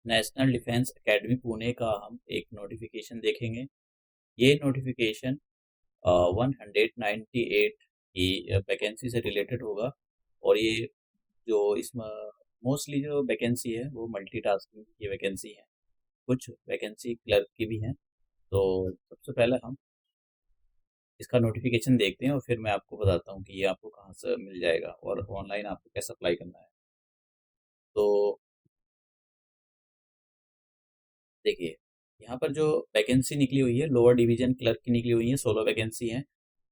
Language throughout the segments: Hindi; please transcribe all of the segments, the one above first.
नेशनल डिफेंस एकेडमी पुणे का हम एक नोटिफिकेशन देखेंगे। ये नोटिफिकेशन 198 की वैकेंसी से रिलेटेड होगा और ये जो इसमें मोस्टली जो वैकेंसी है वो मल्टीटास्किंग की वैकेंसी है। कुछ वैकेंसी क्लर्क की भी हैं। तो सबसे पहले हम इसका नोटिफिकेशन देखते हैं और फिर मैं आपको बताता हूँ कि ये आपको कहाँ से मिल जाएगा और ऑनलाइन आपको कैसे अप्लाई करना है। तो देखिए, यहाँ पर जो वैकेंसी निकली हुई है लोअर डिवीजन क्लर्क की निकली हुई है, 16 वैकेंसी हैं।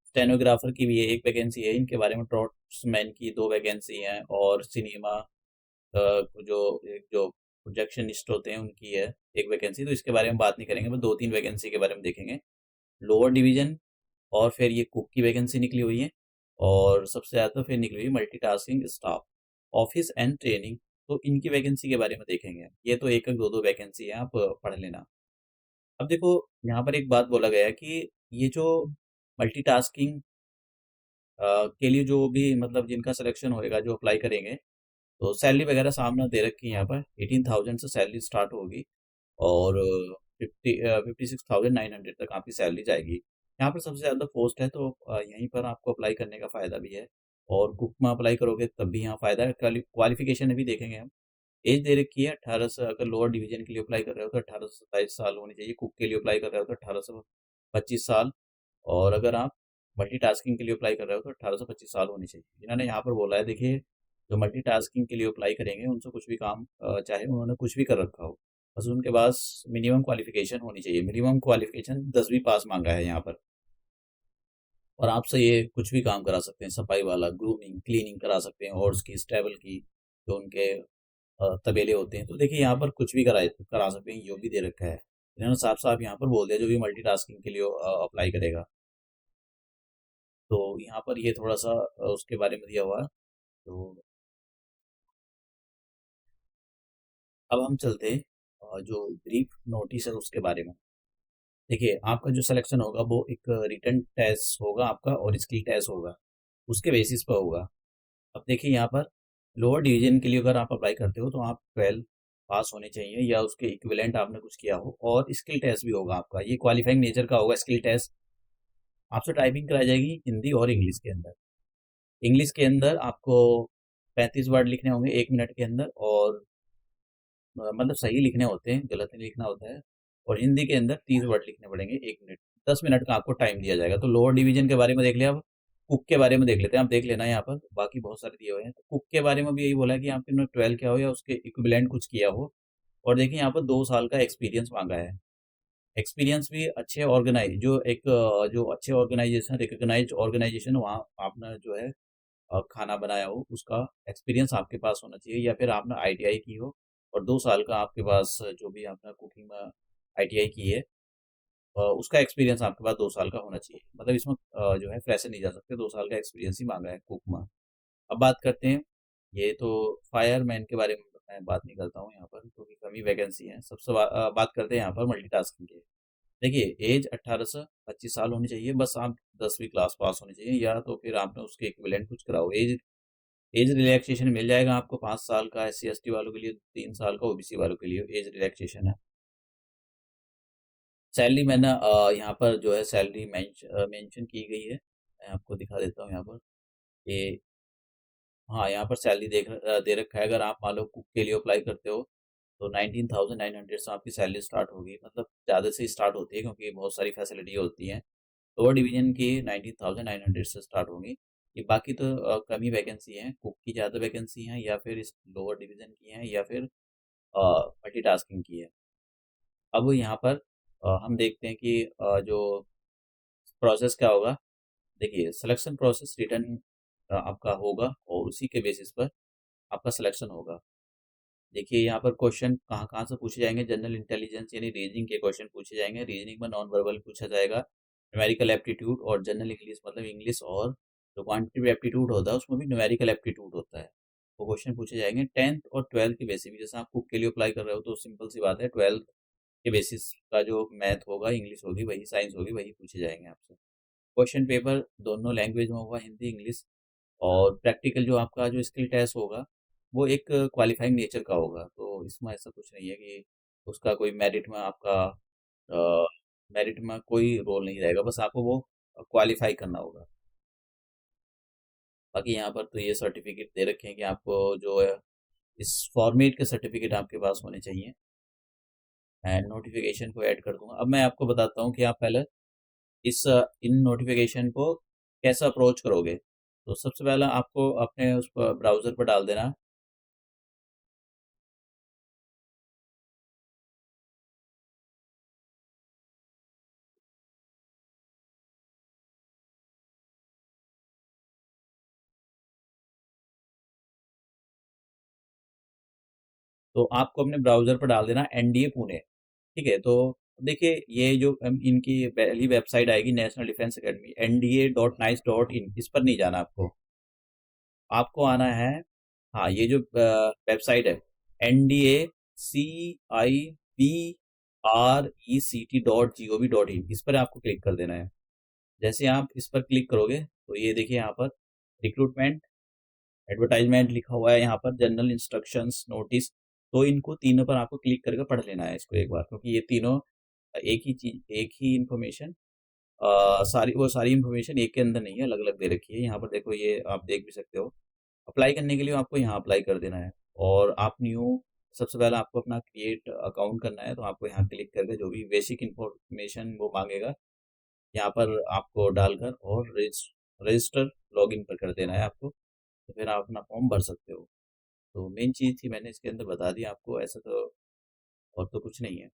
स्टेनोग्राफर की भी है, एक वैकेंसी है। इनके बारे में ड्राफ्ट्समैन की 2 वैकेंसी हैं और सिनेमा जो जो प्रोजेक्शनिस्ट होते हैं उनकी है एक वैकेंसी। तो इसके बारे में बात नहीं करेंगे, बस 2-3 वैकेंसी के बारे में देखेंगे। लोअर डिवीजन और फिर ये कुक की वैकेंसी निकली हुई है और सबसे ज़्यादा फिर निकली हुई multitasking staff, office and training. तो इनकी वैकेंसी के बारे में देखेंगे। ये तो एक-एक, 2-2 वैकेंसी है, आप पढ़ लेना। अब देखो, यहाँ पर एक बात बोला गया है कि ये जो मल्टीटास्किंग के लिए जो भी मतलब जिनका सिलेक्शन होएगा, जो अप्लाई करेंगे, तो सैलरी वगैरह सामने दे रखी है यहाँ पर। 18,000 से सैलरी स्टार्ट होगी और 56,900 तक आपकी सैलरी जाएगी। यहाँ पर सबसे ज़्यादा पोस्ट है, तो यहीं पर आपको अप्लाई करने का फ़ायदा भी है और कुक में अप्लाई करोगे तब भी यहाँ फ़ायदा है। क्वालिफिकेशन भी देखेंगे हम। एज दे रखी है 18 से, अगर लोअर डिवीजन के लिए अप्लाई कर रहे हो तो 18 से 27 साल होनी चाहिए। कुक के लिए अप्लाई कर रहे हो तो 18 से 25 साल और अगर आप मल्टीटास्किंग के लिए अप्लाई कर रहे हो तो 18 से 25 साल होनी चाहिए। इन्होंने यहाँ पर बोला है, देखिए, जो मल्टीटास्किंग के लिए अप्लाई करेंगे उनसे कुछ भी काम चाहे उन्होंने कुछ भी कर रखा हो, बस उनके पास मिनिमम क्वालिफिकेशन होनी चाहिए। मिनिमम क्वालिफिकेशन 10वीं पास मांगा है यहाँ पर और आपसे ये कुछ भी काम करा सकते हैं। सफाई वाला, ग्रूमिंग, क्लीनिंग करा सकते हैं, हॉर्स की, स्टेबल की, जो उनके तबेले होते हैं। तो देखिए, यहाँ पर कुछ भी करा सकते हैं, ये भी दे रखा है। इन्होंने साफ साफ यहाँ पर बोल दिया जो भी मल्टीटास्किंग के लिए अप्लाई करेगा। तो यहाँ पर ये थोड़ा सा उसके बारे में दिया हुआ है। तो अब हम चलते हैं जो ब्रीफ नोटिस है उसके बारे में। देखिए, आपका जो सिलेक्शन होगा वो एक रिटन टेस्ट होगा आपका और स्किल टेस्ट होगा, उसके बेसिस पर होगा। अब देखिए, यहाँ पर लोअर डिवीजन के लिए अगर आप अप्लाई करते हो तो आप 12 पास होने चाहिए या उसके इक्विवेलेंट आपने कुछ किया हो और स्किल टेस्ट भी होगा आपका। ये क्वालिफाइंग नेचर का होगा स्किल टेस्ट। आपसे टाइपिंग कराई जाएगी हिंदी और इंग्लिश के अंदर। इंग्लिश के अंदर आपको 35 वर्ड लिखने होंगे 1 मिनट के अंदर और मतलब सही लिखने होते हैं, गलत नहीं लिखना होता है। और हिंदी के अंदर 30 वर्ड लिखने पड़ेंगे 1 मिनट। 10 मिनट का आपको टाइम दिया जाएगा। तो लोअर डिवीजन के बारे में देख लिया। अब कुक के बारे में देख लेते हैं। आप देख लेना यहाँ पर, बाकी बहुत सारे दिए हुए हैं। तो कुक के बारे में भी यही बोला है कि आपने 12 किया हो या उसके इक्विवेलेंट कुछ किया हो। और देखिए, यहाँ पर 2 साल का एक्सपीरियंस मांगा है। एक्सपीरियंस भी अच्छे ऑर्गेनाइज जो एक जो अच्छे ऑर्गेनाइजेशन, रिकॉग्नाइज्ड ऑर्गेनाइजेशन, वहाँ आपने जो है खाना बनाया हो, उसका एक्सपीरियंस आपके पास होना चाहिए या फिर आपने आईटीआई की हो और 2 साल का आपके पास जो भी आपने कुकिंग में आईटीआई की है उसका एक्सपीरियंस आपके पास 2 साल का होना चाहिए। मतलब इसमें जो है फ्रेशर नहीं जा सकते, 2 साल का एक्सपीरियंस ही मांगा है कुक में। अब बात करते हैं, ये तो फायरमैन के बारे में मैं बात नहीं करता हूँ यहाँ पर क्योंकि कम ही वैकेंसी है। बात करते हैं यहाँ पर मल्टीटास्किंग की। देखिए, एज 18 से 25 साल होनी चाहिए, बस आप 10वीं क्लास पास होनी चाहिए या तो फिर आपने उसके इक्विवेलेंट कुछ कराओ। एज एज रिलैक्सेशन मिल जाएगा आपको 5 साल का एससी एसटी वालों के लिए, 3 साल का ओबीसी वालों के लिए एज रिलैक्सेशन है। सैलरी मैंने यहाँ पर जो है सैलरी मेंशन की गई है। मैं आपको दिखा देता हूँ यहाँ पर। ये हाँ, यहाँ पर सैलरी दे रखा है। अगर आप मान लो कुक के लिए अप्लाई करते हो तो 19,900 से आपकी सैलरी स्टार्ट होगी। मतलब ज़्यादा से स्टार्ट होती है क्योंकि बहुत सारी फैसिलिटी होती हैं। लोअर डिवीजन की 19,900 से स्टार्ट होंगी। ये बाकी तो कम ही वैकेंसी हैं। कुक की ज़्यादा वैकेंसी हैं या फिर इस लोअर डिवीजन की हैं या फिर मल्टीटास्किंग की है। अब यहाँ पर हम देखते हैं कि जो प्रोसेस क्या होगा। देखिए, सिलेक्शन प्रोसेस रिटर्न आपका होगा और उसी के बेसिस पर आपका सिलेक्शन होगा। देखिए, यहाँ पर क्वेश्चन कहाँ-कहाँ से पूछे जाएँगे। जनरल इंटेलिजेंस यानी रीजनिंग के क्वेश्चन पूछे जाएँगे। रीजनिंग में नॉन वर्बल पूछा जाएगा। न्यूमेरिकल एप्टीट्यूड और जनरल इंग्लिश मतलब इंग्लिश और जो क्वांटिटेटिव एप्टीट्यूड होता है उसमें भी न्यूमेरिकल एप्टीट्यूड होता है। वो क्वेश्चन पूछे जाएँगे 10th और 12th के बेसिस पे। जैसे आप कुक के लिए अप्लाई कर रहे हो तो सिंपल सी बात है, 12th के बेसिस का जो मैथ होगा, इंग्लिश होगी, वही साइंस होगी, वही पूछे जाएँगे आपसे। क्वेश्चन पेपर दोनों लैंग्वेज में होगा, हिंदी, इंग्लिश। और प्रैक्टिकल जो आपका जो स्किल टेस्ट होगा वो एक क्वालिफाइंग नेचर का होगा। तो इसमें ऐसा कुछ नहीं है कि उसका कोई मेरिट में आपका मेरिट में कोई रोल नहीं रहेगा, बस आपको वो क्वालिफाई करना होगा। बाकी यहाँ पर तो ये सर्टिफिकेट दे रखे हैं कि आपको जो है इस फॉर्मेट के सर्टिफिकेट आपके पास होने चाहिए। एंड नोटिफिकेशन को ऐड कर दूंगा। अब मैं आपको बताता हूँ कि आप पहले इस इन नोटिफिकेशन को कैसे अप्रोच करोगे। तो सबसे पहले आपको अपने उस ब्राउज़र पर डाल देना। तो आपको अपने ब्राउज़र पर डाल देना एनडीए पुणे। ठीक है, तो देखिए ये जो इनकी पहली वेबसाइट आएगी नेशनल डिफेंस एकेडमी nda.nice.in, इस पर नहीं जाना आपको। आपको आना है, हाँ, ये जो वेबसाइट है NDACIPRECT.gov.in, इस पर आपको क्लिक कर देना है। जैसे आप इस पर क्लिक करोगे तो ये देखिए यहाँ पर रिक्रूटमेंट, एडवर्टाइजमेंट लिखा हुआ है, यहाँ पर जनरल इंस्ट्रक्शंस, नोटिस। तो इनको तीनों पर आपको क्लिक करके पढ़ लेना है इसको एक बार, क्योंकि ये तीनों एक ही चीज, एक ही इंफॉर्मेशन, सारी इंफॉर्मेशन एक के अंदर नहीं है, अलग अलग दे रखी है। यहाँ पर देखो, ये आप देख भी सकते हो। अप्लाई करने के लिए आपको यहाँ अप्लाई कर देना है। और आप न्यू, सबसे पहले आपको अपना क्रिएट अकाउंट करना है, तो आपको यहाँ क्लिक करके जो भी बेसिक इंफॉर्मेशन वो मांगेगा यहाँ पर आपको डालकर और रजिस्टर लॉगिन पर कर देना है आपको। तो फिर आप अपना फॉर्म भर सकते हो। तो मेन चीज़ थी, मैंने इसके अंदर बता दी आपको, ऐसा तो और तो कुछ नहीं है।